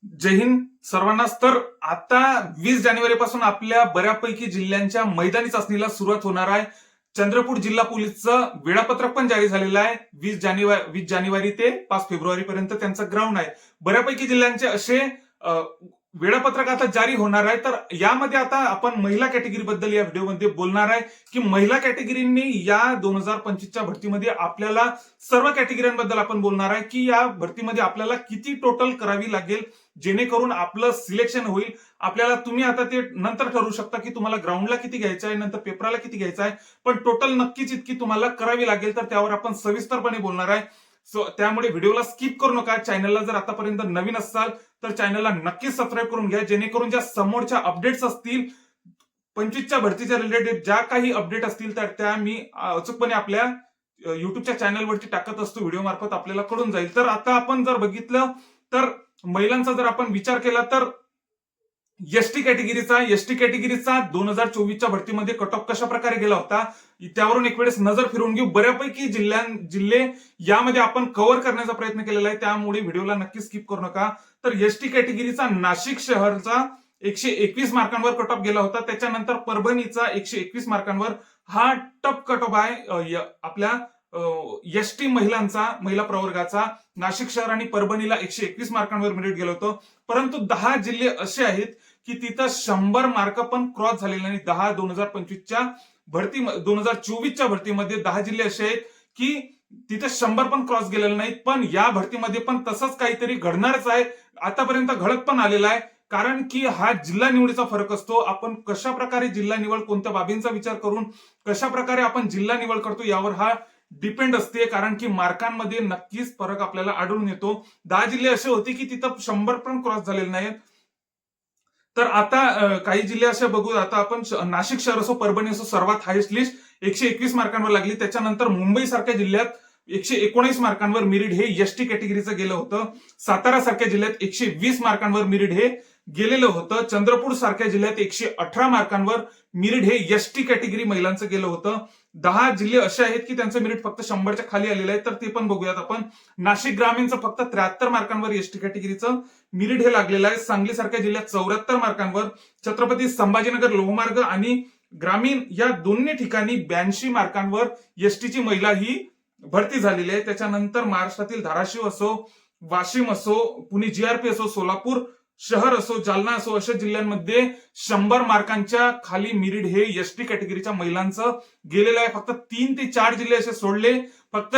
जय हिंद सर्वांनाच. तर आता 20 जानेवारी पासून आपल्या बऱ्यापैकी जिल्ह्यांच्या मैदानी चाचणीला सुरुवात होणार आहे. चंद्रपूर जिल्हा पोलीसचं वेळापत्रक पण जारी झालेलं आहे. 20 जानेवारी ते 5 फेब्रुवारी पर्यंत त्यांचं ग्राउंड आहे. बऱ्यापैकी जिल्ह्यांचे असे वेळापत्रक आता जारी होणार आहे. तर यामध्ये आता आपण महिला कॅटेगरी बद्दल या व्हिडिओमध्ये बोलणार आहे की महिला कॅटेगरींनी या 2025च्या भरतीमध्ये आपल्याला सर्व कॅटेगरीबद्दल आपण बोलणार आहे की या भरतीमध्ये आपल्याला किती टोटल करावी लागेल जेणेकरून आपलं सिलेक्शन होईल. आपल्याला तुम्ही आता ते नंतर ठरवू शकता की तुम्हाला ग्राउंडला किती घ्यायचं आहे, नंतर पेपराला किती घ्यायचं आहे, पण टोटल नक्कीच इतकी तुम्हाला करावी लागेल. तर त्यावर आपण सविस्तरपणे बोलणार आहे. सो त्यामुळे व्हिडिओला स्किप करू नका. चॅनलला जर आतापर्यंत नवीन असाल तर चॅनलला नक्कीच सबस्क्राईब करून घ्या, जेणेकरून ज्या समोरच्या अपडेट्स असतील 25च्या भरतीच्या रिलेटेड ज्या काही अपडेट असतील तर त्या मी अचूकपणे आपल्या युट्यूबच्या चॅनलवरती टाकत असतो, व्हिडिओ मार्फत आपल्याला कळून जाईल. तर आता आपण जर बघितलं तर महिलांचा जर आपण विचार केला तर एसटी कॅटेगरीचा 2024च्या भरतीमध्ये कट ऑफ कशा प्रकारे गेला होता त्यावरून एक वेळेस नजर फिरवून घेऊ. बऱ्यापैकी जिल्हे यामध्ये आपण कव्हर करण्याचा प्रयत्न केलेला आहे, त्यामुळे व्हिडिओला नक्की स्किप करू नका. तर एसटी कॅटेगरीचा नाशिक शहरचा 121 मार्कांवर कट ऑफ गेला होता. त्याच्यानंतर परभणीचा 121 मार्कांवर हा टप कट ऑफ आहे आपल्या एसटी महिला प्रवर्गाचा. नाशिक शहर आणि परभणीला 121 मार्कांवर मेरिट गेलं होतं. परंतु 10 जिल्हे असे आहेत की तिथं 100 मार्क पण क्रॉस झालेले नाही. 2024च्या भरतीमध्ये 10 जिल्हे असे आहेत की तिथे 100 पण क्रॉस गेलेले नाहीत. पण या भरतीमध्ये पण तसंच काहीतरी घडणारच आहे, आतापर्यंत घडत पण आलेला आहे. कारण की हा जिल्हा निवडीचा फरक असतो. आपण कशा प्रकारे जिल्हा निवड, कोणत्या बाबींचा विचार करून कशा प्रकारे आपण जिल्हा निवड करतो यावर हा डिपेंड असते. कारण की मार्कांमध्ये नक्कीच फरक आपल्याला आढळून येतो. 10 जिल्हे असे होते की तिथं 100 पण क्रॉस झालेले नाहीत. तर आता काही जिल्हे असे बघू. आता आपण नाशिक शहर असो, परभणी असो, सर्वात हायेस्ट लिस्ट 121 मार्कांवर लागली. त्याच्यानंतर मुंबई सारख्या जिल्ह्यात 119 मार्कांवर मेरिट हे एसटी कॅटेगरीचं गेलं होतं. सातारा सारख्या जिल्ह्यात 120 मार्कांवर मेरिट हे गेलेलं होतं. चंद्रपूर सारख्या जिल्ह्यात 118 मार्कांवर मेरिट हे एसटी कॅटेगरी महिलांचं गेलं होतं. 10 जिल्हे असे आहेत की त्यांचं मेरिट फक्त 100च्या खाली आलेलं आहे. तर ते पण बघूयात आपण. नाशिक ग्रामीणचं फक्त 73 मार्कांवर एसटी कॅटेगरीचं मेरिट हे लागलेलं आहे. सांगली सारख्या जिल्ह्यात 74 मार्कांवर, छत्रपती संभाजीनगर लोहमार्ग आणि ग्रामीण या दोन्ही ठिकाणी 82 मार्कांवर एसटीची महिला ही भरती झालेली आहे. त्याच्यानंतर महाराष्ट्रातील धाराशिव असो, वाशिम असो, पुणे जीआरपी असो, सोलापूर शहर असो, जालना असो, अशा जिल्ह्यांमध्ये 100 मार्कांच्या खाली मेरिट हे एसटी कॅटेगरीच्या महिलांचं गेलेलं आहे. फक्त 3 ते 4 जिल्हे असे सोडले. फक्त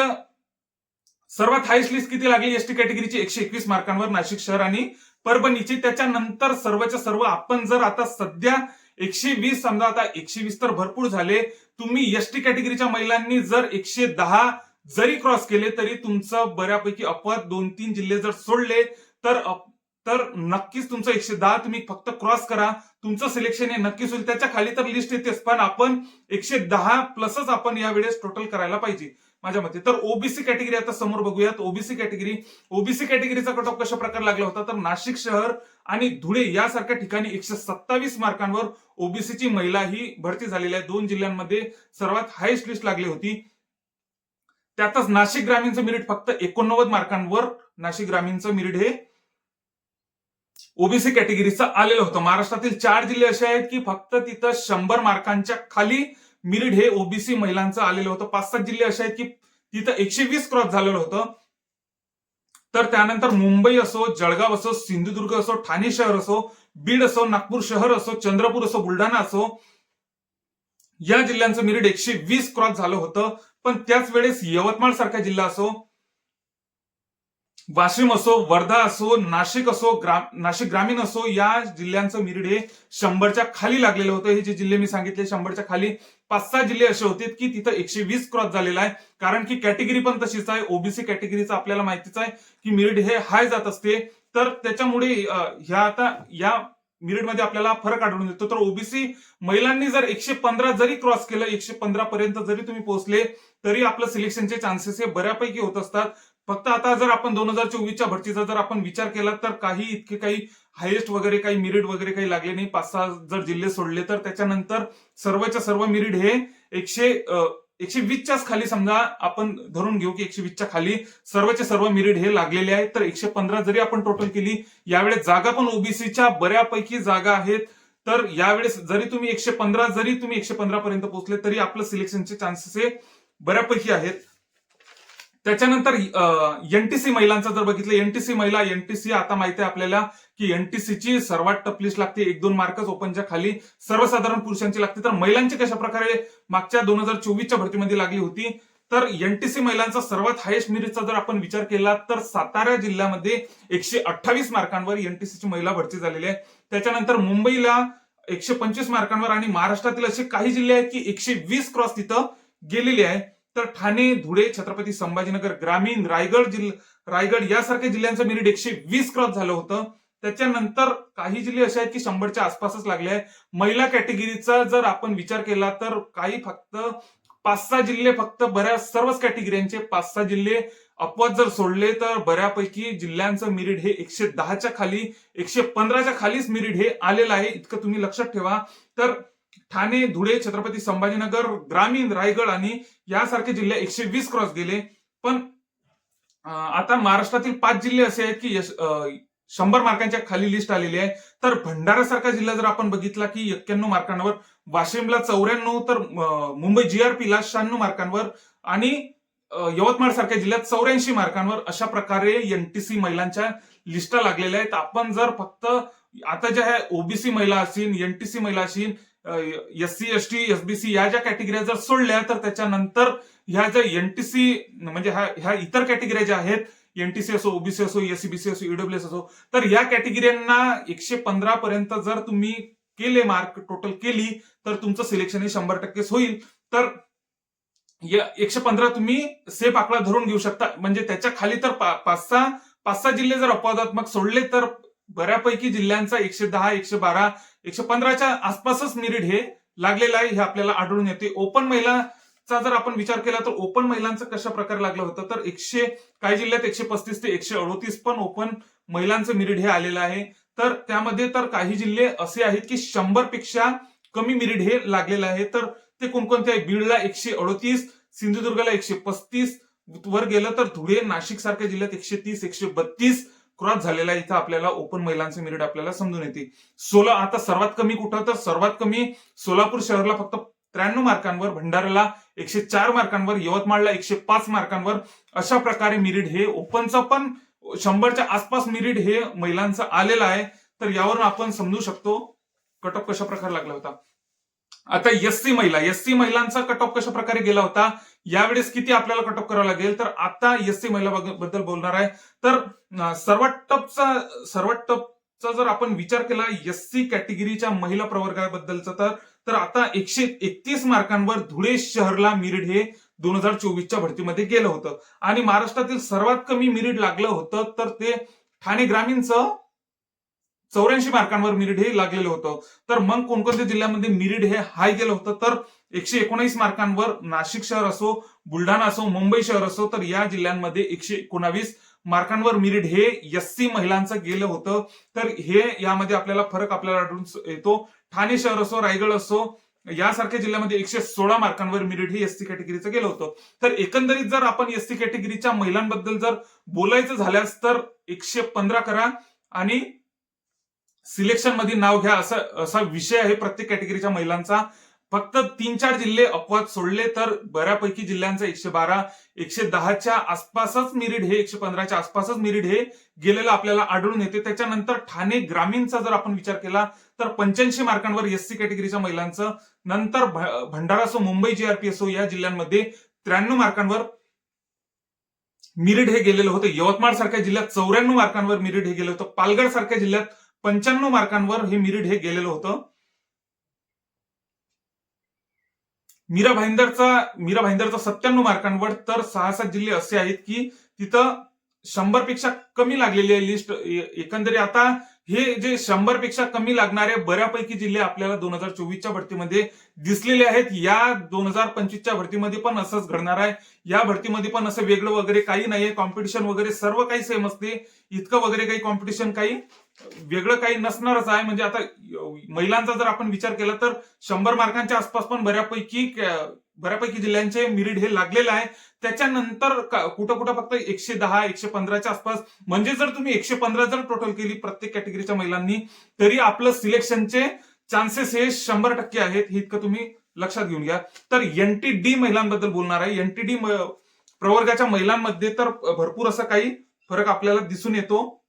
सर्वात हायस्ट लिस्ट किती लागली एसटी कॅटेगरीची? 121 मार्कांवर नाशिक शहर आणि परभणीची. त्याच्यानंतर सर्वच्या सर्व आपण जर आता सध्या 120 समजा, आता 120 तर भरपूर झाले. तुम्ही एसटी कॅटेगरीच्या महिलांनी जर 110 जरी क्रॉस केले तरी तुमचं बऱ्यापैकी अपवाद 2-3 जिल्हे जर सोडले तर नक्कीच तुमचं 110 तुम्ही फक्त क्रॉस करा, तुमचं सिलेक्शन हे नक्कीच होईल. त्याच्या खाली तर लिस्ट येतेच, पण आपण 110 प्लसच आपण यावेळेस टोटल करायला पाहिजे माझ्या मते. तर ओबीसी कॅटेगरी आता समोर बघूयात. ओबीसी कॅटेगरीचा कट ऑफ कशा प्रकारे लागला होता तर नाशिक शहर आणि धुळे यासारख्या ठिकाणी 127 मार्कांवर ओबीसीची महिला ही भरती झालेली आहे. 2 जिल्ह्यांमध्ये सर्वात हायेस्ट लिस्ट लागली होती. त्यातच नाशिक ग्रामीणचं मेरिट फक्त 89 मार्कांवर नाशिक ग्रामीणचं मेरिट हे ओबीसी कॅटेगरीचं आलेलं होतं. महाराष्ट्रातील 4 जिल्हे असे आहेत की फक्त तिथं 100 मार्कांच्या खाली मेरिट हे ओबीसी महिलांचं आलेलं होतं. 5-7 जिल्हे असे आहेत की तिथं 120 क्रॉस झालेलं होतं. तर त्यानंतर मुंबई असो, जळगाव असो, सिंधुदुर्ग असो, ठाणे शहर असो, बीड असो, नागपूर शहर असो, चंद्रपूर असो, बुलढाणा असो, या जिल्ह्यांचं मेरिट 120 क्रॉस झालं होतं. पण त्याच वेळेस यवतमाळ सारखा जिल्हा असो, वाशिम असो, वर्धा असो, नाशिक असो, नाशिक ग्रामीण असो, या जिल्ह्यांचं मेरिट हे 100च्या खाली लागलेलं होतं. हे जे जिल्हे मी सांगितले 100च्या खाली 5-6 जिल्हे असे होते की तिथं 120 क्रॉस झालेला आहे. कारण की कॅटेगरी पण तशीच आहे. ओबीसी कॅटेगरीचं आपल्याला माहितीच आहे की मेरिट हे हाय जात असते. तर त्याच्यामुळे या मेरिटमध्ये आपल्याला फरक आढळून येतो. तर ओबीसी महिलांनी जर 115 जरी क्रॉस केलं, 115 पर्यंत जरी तुम्ही पोहोचले तरी आपलं सिलेक्शनचे चान्सेस हे बऱ्यापैकी होत असतात. फक्त आता जर आपण 2024च्या भरतीचा जर आपण विचार केला तर इतके काही हायेस्ट वगैरे काही मेरिट वगैरे काही लागले नाही. 5-6 जर जिल्हे सोडले तर त्याच्यानंतर सर्वच्या सर्व मेरिट हे 120च्याच खाली समजा आपण धरून घेऊ की 120च्या खाली सर्वचे सर्व मेरिट हे लागलेले आहे, तर 115 जरी आपण टोटल केली, यावेळेस जागा पण ओबीसीच्या बऱ्यापैकी जागा आहेत. तर यावेळेस जरी तुम्ही 115 पर्यंत पोहोचले तरी आपलं सिलेक्शनचे चान्सेस हे बऱ्यापैकी आहेत. त्याच्यानंतर एनटीसी महिलांचा जर बघितलं, एनटीसी आता माहिती आहे आपल्याला की एनटीसीची सर्वात टफ लिस्ट लागते, 1-2 मार्कच ओपनच्या खाली सर्वसाधारण पुरुषांची लागते. तर महिलांची कशा प्रकारे मागच्या 2024च्या भरतीमध्ये लागली होती, तर एनटीसी महिलांचा सर्वात हायेस्ट मेरिटचा जर आपण विचार केला तर सातारा जिल्ह्यामध्ये 128 मार्कांवर एनटीसीची महिला भरती झालेली आहे. त्याच्यानंतर मुंबईला 125 मार्कांवर आणि महाराष्ट्रातील असे काही जिल्हे आहेत की 120 क्रॉस तिथं गेलेले आहे. तर ठाणे, धुळे, छत्रपती संभाजीनगर, ग्रामीण, रायगड यासारख्या जिल्ह्यांचं मेरिट 120 क्रॉस झालं होतं. त्याच्यानंतर काही जिल्हे असे आहेत की 100च्या आसपासच लागले आहे. महिला कॅटेगरीचा जर आपण विचार केला तर काही फक्त 5-6 जिल्हे, फक्त बऱ्याच सर्वच कॅटेगरीचे 5-6 जिल्हे अपवाद जर सोडले तर बऱ्यापैकी जिल्ह्यांचं मेरिट हे 110च्या खाली, 115च्या खालीच मेरिट हे आलेलं आहे. इतकं तुम्ही लक्षात ठेवा. तर ठाणे, धुळे, छत्रपती संभाजीनगर, ग्रामीण, रायगड आणि यासारखे जिल्हे 120 क्रॉस गेले. पण आता महाराष्ट्रातील 5 जिल्हे असे आहेत की 100 मार्कांच्या खाली लिस्ट आलेली आहे. तर भंडारा सारखा जिल्हा जर आपण बघितला की 91 मार्कांवर, वाशिमला 94, तर मुंबई जीआरपीला 96 मार्कांवर आणि यवतमाळ सारख्या जिल्ह्यात 84 मार्कांवर अशा प्रकारे एनटीसी महिलांच्या लिस्टा लागलेल्या आहेत. आपण जर फक्त आता ज्या ओबीसी महिला असतील, एनटीसी महिला असतील, एससी, एसटी, एसबीसी या ज्या कॅटेगरी जर सोडल्या तर त्याच्यानंतर ह्या ज्या एनटीसी म्हणजे ह्या इतर कॅटेगरी ज्या आहेत, एनटीसी असो, ओबीसी असो, एससीबीसी असो, ईडब्ल्यूएस असो, तर या कॅटेगरींना 115 पर्यंत जर तुम्ही केले, मार्क टोटल केली, तर तुमचं सिलेक्शन हे 100% होईल. तर 115 तुम्ही सेफ आकडा धरून घेऊ शकता. म्हणजे त्याच्या खाली तर 5-6 जिल्हे जर अपवादात्मक सोडले तर बऱ्यापैकी जिल्ह्यांचा 110, 112, 115च्या आसपासच मेरिट हे लागलेलं आहे, हे आपल्याला आढळून येते. ओपन महिलाचा जर आपण विचार केला तर ओपन महिलांचं कशा प्रकारे लागलं होतं, तर काही जिल्ह्यात 135 ते 138 पण ओपन महिलांचं मेरिट हे आलेलं आहे. तर त्यामध्ये तर काही जिल्हे असे आहेत की 100 पेक्षा कमी मेरिट हे लागलेलं आहे. तर ते कोणकोणते आहे? बीडला 138, सिंधुदुर्गला 135, वर गेलं तर धुळे, नाशिक सारख्या जिल्ह्यात 130, 132 क्रॉस झालेला आहे. इथं आपल्याला ओपन महिलांचे मेरिट आपल्याला समजून येते. आता सर्वात कमी कुठं, तर सर्वात कमी सोलापूर शहरला फक्त 93 मार्कांवर, भंडाऱ्याला 104 मार्कांवर, यवतमाळला 105 मार्कांवर अशा प्रकारे मेरिट हे ओपनचं पण 100च्या आसपास मेरिट हे महिलांचं आलेलं आहे. तर यावरून आपण समजू शकतो कट ऑफ कशा प्रकारे लागला होता. आता एससी महिलांचा कट ऑफ कशा प्रकारे गेला होता, यावेळेस किती आपल्याला कट ऑफ करावं लागेल, तर आता एससी महिला बद्दल बोलणार आहे. तर सर्वात टपचा जर आपण विचार केला एससी कॅटेगरीच्या महिला प्रवर्गाबद्दलचा, तर आता 131 मार्कांवर धुळे शहरला मेरिट हे 2024च्या भरतीमध्ये गेलं होतं. आणि महाराष्ट्रातील सर्वात कमी मेरिट लागलं होतं तर ते ठाणे ग्रामीणचं 84 मार्कांवर मेरिट हे लागलेलं होतं. तर मग कोणकोणत्या जिल्ह्यामध्ये मेरिट हे हाय गेलं होतं, तर 119 मार्कांवर नाशिक शहर असो, बुलढाणा असो, मुंबई शहर असो, तर या जिल्ह्यांमध्ये 119 मार्कांवर मेरिट हे एससी महिलांचं गेलं होतं. तर हे यामध्ये आपल्याला फरक आपल्याला आढळून येतो. ठाणे शहर असो, रायगड असो यासारख्या जिल्ह्यामध्ये 116 मार्कांवर मेरिट हे एससी कॅटेगरीचं गेलं होतं. तर एकंदरीत जर आपण एससी कॅटेगरीच्या महिलांबद्दल जर बोलायचं झाल्यास तर 115 करा आणि सिलेक्शन मध्ये नाव घ्या असा विषय आहे प्रत्येक कॅटेगरीच्या महिलांचा. फक्त 3-4 जिल्हे अपवाद सोडले तर बऱ्यापैकी जिल्ह्यांचा 112, 110च्या आसपासच मेरिट हे, 115च्या आसपासच मेरिट हे गेलेलं आपल्याला आढळून येते. त्याच्यानंतर ठाणे ग्रामीणचा जर आपण विचार केला तर 85 मार्कांवर एससी कॅटेगरीच्या महिलांचं, नंतर भंडारा असो, मुंबई जीआरपी असो या जिल्ह्यांमध्ये 93 मार्कांवर मेरिट हे गेलेलं होतं. यवतमाळ सारख्या जिल्ह्यात 94 मार्कांवर मेरिट हे गेलं होतं. पालघर सारख्या जिल्ह्यात 95 मार्कांवर हे मेरिट हे गेलेलं होतं. मीरा भाईंदरचा 97 मार्कांवर. तर 6-7 जिल्हे असे आहेत की तिथं 100 पेक्षा कमी लागलेली आहे लिस्ट. एकंदरीत आता हे जे 100 पेक्षा कमी लागणारे बऱ्यापैकी जिल्हे आपल्याला 2024च्या भरतीमध्ये दिसलेले आहेत. या 2025च्या भरतीमध्ये पण असंच घडणार आहे. या भरतीमध्ये पण असं वेगळं वगैरे काही नाहीये. कॉम्पिटिशन वगैरे सर्व काही सेम असते. इतकं वगैरे काही कॉम्पिटिशन काही वेगळं काही नसणारच आहे. म्हणजे आता महिलांचा जर आपण विचार केला तर 100 मार्कांच्या आसपास पण बऱ्यापैकी बऱ्यापैकी जिल्ह्यांचे मेरिट हे लागलेलं आहे. त्याच्यानंतर कुठं कुठं फक्त 110 115च्या आसपास, म्हणजे जर तुम्ही 115 जर टोटल केली प्रत्येक कॅटेगरीच्या महिलांनी, तरी आपलं सिलेक्शनचे चान्सेस हे 100% आहेत. हे इतकं तुम्ही लक्षात घेऊन घ्या. तर NTD महिलांबद्दल बोलणार आहे. NTD प्रवर्गाच्या महिलांमध्ये तर भरपूर असं काही फरक आपल्याला दिसून येतो.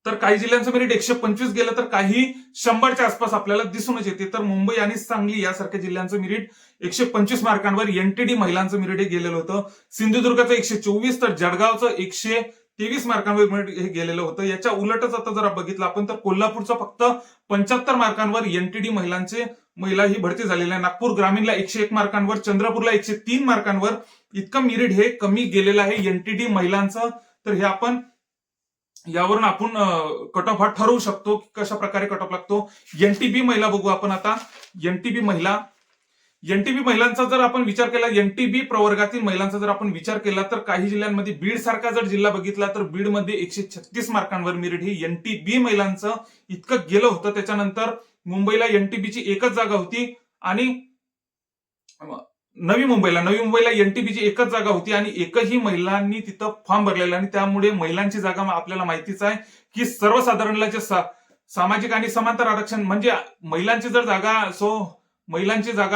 तर काही जिल्ह्यांचं मेरिट 125 गेलं, तर काही 100च्या आसपास आपल्याला दिसूनच येते. तर मुंबई आणि सांगली यासारख्या जिल्ह्यांचं मेरिट 125 मार्कांवर NTD महिलांचं मेरिट हे गेलेलं होतं. सिंधुदुर्गाचं 124, तर जळगावचं 123 मार्कांवर मेरिट हे गेलेलं होतं. याच्या उलटच आता जर बघितलं आपण तर कोल्हापूरचं फक्त 75 मार्कांवर NTD महिला ही भरती झालेली आहे. नागपूर ग्रामीणला 101 मार्कांवर, चंद्रपूरला 103 मार्कांवर इतकं मेरिट हे कमी गेलेलं आहे NTD महिलांचं. तर हे यावरून आपण कट ऑफ हा ठरवू शकतो की कशा प्रकारे कट ऑफ लागतो. NTB महिला बघू आपण आता. NTB महिलांचा जर आपण विचार केला, NTB प्रवर्गातील महिलांचा जर आपण विचार केला, तर काही जिल्ह्यांमध्ये बीड सारखा जर जिल्हा बघितला तर बीडमध्ये 136 मार्कांवर मेरिट हे NTB महिलांचं इतकं गेलं होतं. त्याच्यानंतर मुंबईला NTBची एकच जागा होती आणि नवी मुंबईला NTBची एकच जागा होती आणि एकही महिलांनी तिथं फॉर्म भरलेला, आणि त्यामुळे महिलांची जागा आपल्याला माहितीच आहे की सर्वसाधारणला जे सामाजिक आणि समांतर आरक्षण, म्हणजे महिलांची जागा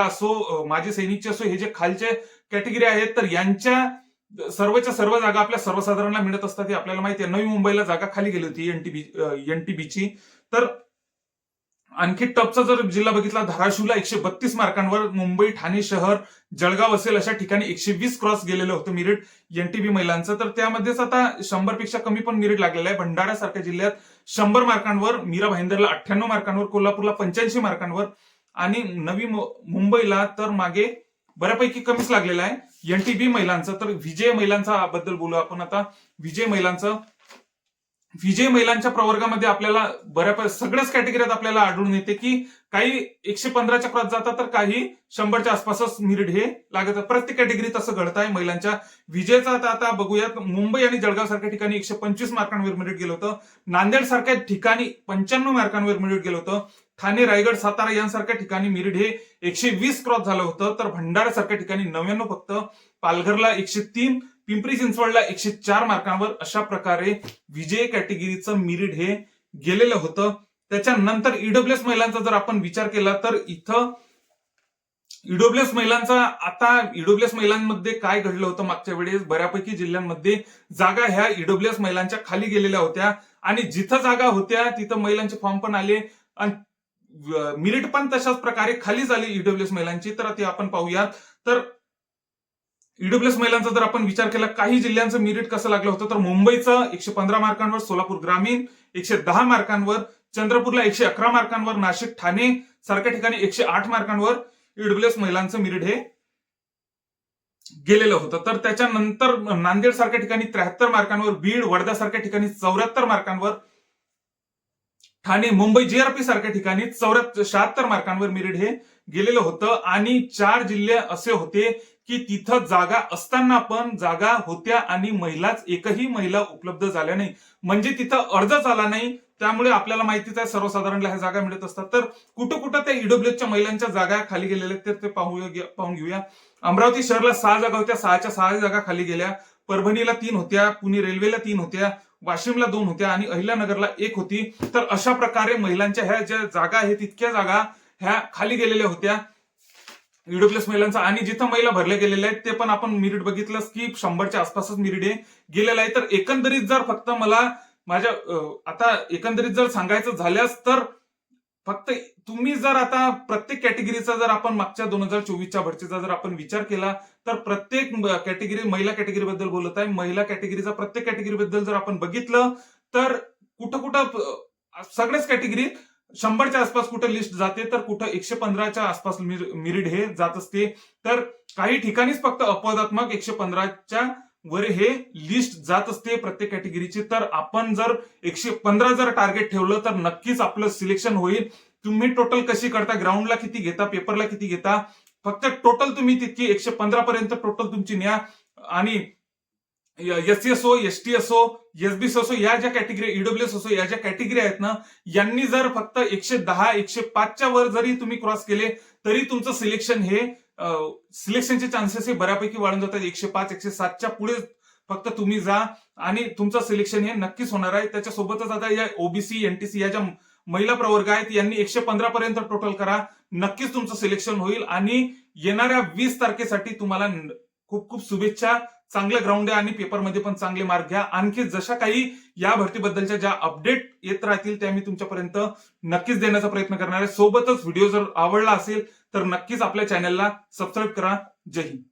असो, माजी सैनिकची असो, हे जे खालचे कॅटेगरी आहेत, तर यांच्या सर्वच्या सर्व जागा आपल्या सर्वसाधारणला मिळत असतात हे आपल्याला माहिती आहे. नवी मुंबईला जागा खाली गेली होती NTBची. तर आणखी टपचा जर जिल्हा बघितला, धाराशिवला 132 मार्कांवर, मुंबई, ठाणे शहर, जळगाव असेल अशा ठिकाणी 120 क्रॉस गेलेलं होतं मेरिट NTB महिलांचं. तर त्यामध्येच आता 100 पेक्षा कमी पण मेरिट लागलेलं आहे. भंडारा सारख्या जिल्ह्यात 100 मार्कांवर, मीरा भाईंदरला 98 मार्कांवर, कोल्हापूरला 85 मार्कांवर आणि नवी मुंबईला तर मागे बऱ्यापैकी कमीच लागलेलं आहे NTB महिलांचं. तर विजय महिलांचा बद्दल बोलू आपण आता. विजय महिलांच्या प्रवर्गामध्ये आपल्याला बऱ्यापैकी सगळ्याच कॅटेगरीत आपल्याला आढळून येते की काही 115च्या क्रॉस जातात, तर काही 100च्या आसपासच मेरिट हे लागत. प्रत्येक कॅटेगरीत असं घडत आहे महिलांच्या. विजयचा आता बघूयात. मुंबई आणि जळगाव सारख्या ठिकाणी 125 मार्कांवर मेरिट गेलं होतं. नांदेड सारख्या ठिकाणी 95 मार्कांवर मेरिट गेलं होतं. ठाणे, रायगड, सातारा यांसारख्या ठिकाणी मेरिट हे 120 क्रॉस झालं होतं. तर भंडारा सारख्या ठिकाणी 99 फक्त, पालघरला 103, पिंपरी चिंचवडला 104 मार्कांवर अशा प्रकारे विजय कॅटेगरीचं मेरिट हे गेलेलं होतं. त्याच्यानंतर ईडब्ल्यूएस महिलांचा जर आपण विचार केला तर इथं ईडब्ल्यूएस महिलांमध्ये काय घडलं होतं मागच्या वेळेस, बऱ्यापैकी जिल्ह्यांमध्ये जागा ह्या ईडब्ल्यूएस महिलांच्या खाली गेलेल्या होत्या आणि जिथं जागा होत्या तिथं महिलांचे फॉर्म पण आले आणि मेरिट पण तशाच प्रकारे खाली झाली ईडब्ल्यूएस महिलांची. तर ते आपण पाहूयात. तर ईडब्ल्यूएस महिलांचा जर आपण विचार केला, काही जिल्ह्यांचं मेरिट कसं लागलं होतं, तर मुंबईचं 115 मार्कांवर, सोलापूर ग्रामीण 110 मार्कांवर, चंद्रपूरला 111 मार्कांवर, नाशिक, ठाणे सारख्या ठिकाणी 108 मार्कांवर ईडब्ल्यूएस महिलांचं मेरिट हे गेलेलं होतं. तर त्याच्यानंतर नांदेड सारख्या ठिकाणी 73 मार्कांवर, बीड, वर्धा सारख्या ठिकाणी 74 मार्कांवर, ठाणे, मुंबई, JRP सारख्या ठिकाणी 76 मार्कांवर मेरिट हे गेलेलं होतं. आणि 4 जिल्हे असे होते की तिथं जागा असताना पण जागा होत्या आणि एकही महिला उपलब्ध झाल्या नाही, म्हणजे तिथं अर्जच आला नाही. त्यामुळे आपल्याला माहितीच आहे सर्वसाधारणला ह्या जागा मिळत असतात. तर कुठं कुठं त्या ईडब्ल्यूएसच्या महिलांच्या जागा खाली गेलेल्या आहेत ते पाहून घेऊया. अमरावती शहरला 6 जागा होत्या, 6च्या 6 जागा खाली गेल्या. परभणीला 3 होत्या, पुणे रेल्वेला 3 होत्या, वाशिमला 2 होत्या आणि अहिल्यानगरला 1 होती. तर अशा प्रकारे महिलांच्या ह्या ज्या जागा आहेत तितक्या जागा ह्या खाली गेलेल्या होत्या ईडब्ल्यूएस महिलांचा. आणि जिथं महिला भरल्या गेलेल्या आहेत ते पण आपण मेरिट बघितलं की 100च्या आसपासच मेरिट हे गेलेलं आहे. तर एकंदरीत जर फक्त मला एकंदरीत जर सांगायचं झाल्यास, तर फक्त तुम्ही जर आता प्रत्येक कॅटेगरीचा जर आपण मागच्या 2024च्या भरतीचा जर आपण विचार केला, तर प्रत्येक कॅटेगरी, महिला कॅटेगरी बद्दल बोलत आहे, महिला कॅटेगरीचा प्रत्येक कॅटेगरी बद्दल जर आपण बघितलं तर कुठं सगळ्याच कॅटेगरीत 100च्या आसपास कुठं लिस्ट जाते, तर कुठं 115च्या आसपास मेरिट हे जात असते. तर काही ठिकाणीच फक्त अपवादात्मक 115च्या वर हे लिस्ट जात असते प्रत्येक कॅटेगरीची. तर आपण जर 115 जर टार्गेट ठेवलं तर नक्कीच आपलं सिलेक्शन होईल. तुम्ही टोटल कशी करता, ग्राउंडला किती घेता, पेपरला किती घेता, फक्त टोटल तुम्ही तितकी 115 पर्यंत टोटल तुमची न्या. आणि SC असो, ST असो, SBC असो, या ज्या कॅटेगरी, ईडब्ल्यूएस असो, या ज्या कॅटेगरी आहेत ना, यांनी जर फक्त 110 105च्या वर जरी तुम्ही क्रॉस केले तरी तुमचं सिलेक्शन हे सिलेक्शनचे चान्सेस हे बऱ्यापैकी वाढून जातात. 105, 107च्या पुढे फक्त तुम्ही जा आणि तुमचं सिलेक्शन हे नक्कीच होणार आहे. त्याच्यासोबतच आता या ओबीसी, एनटीसी या ज्या महिला प्रवर्ग आहेत यांनी 115 पर्यंत टोटल करा. नक्कीच तुमचं सिलेक्शन होईल आणि येणाऱ्या 20 तारखेसाठी तुम्हाला खूप खूप शुभेच्छा. चांगलं ग्राउंड आहे आणि पेपरमध्ये पण चांगले मार्क घ्या. आणखी जशा काही या भरतीबद्दलच्या ज्या अपडेट येत राहतील त्या मी तुमच्यापर्यंत नक्कीच देण्याचा प्रयत्न करणार आहे. सोबतच व्हिडिओ जर आवडला असेल तर नक्कीच आपल्या चॅनलला सबस्क्राईब करा. जय हिंद.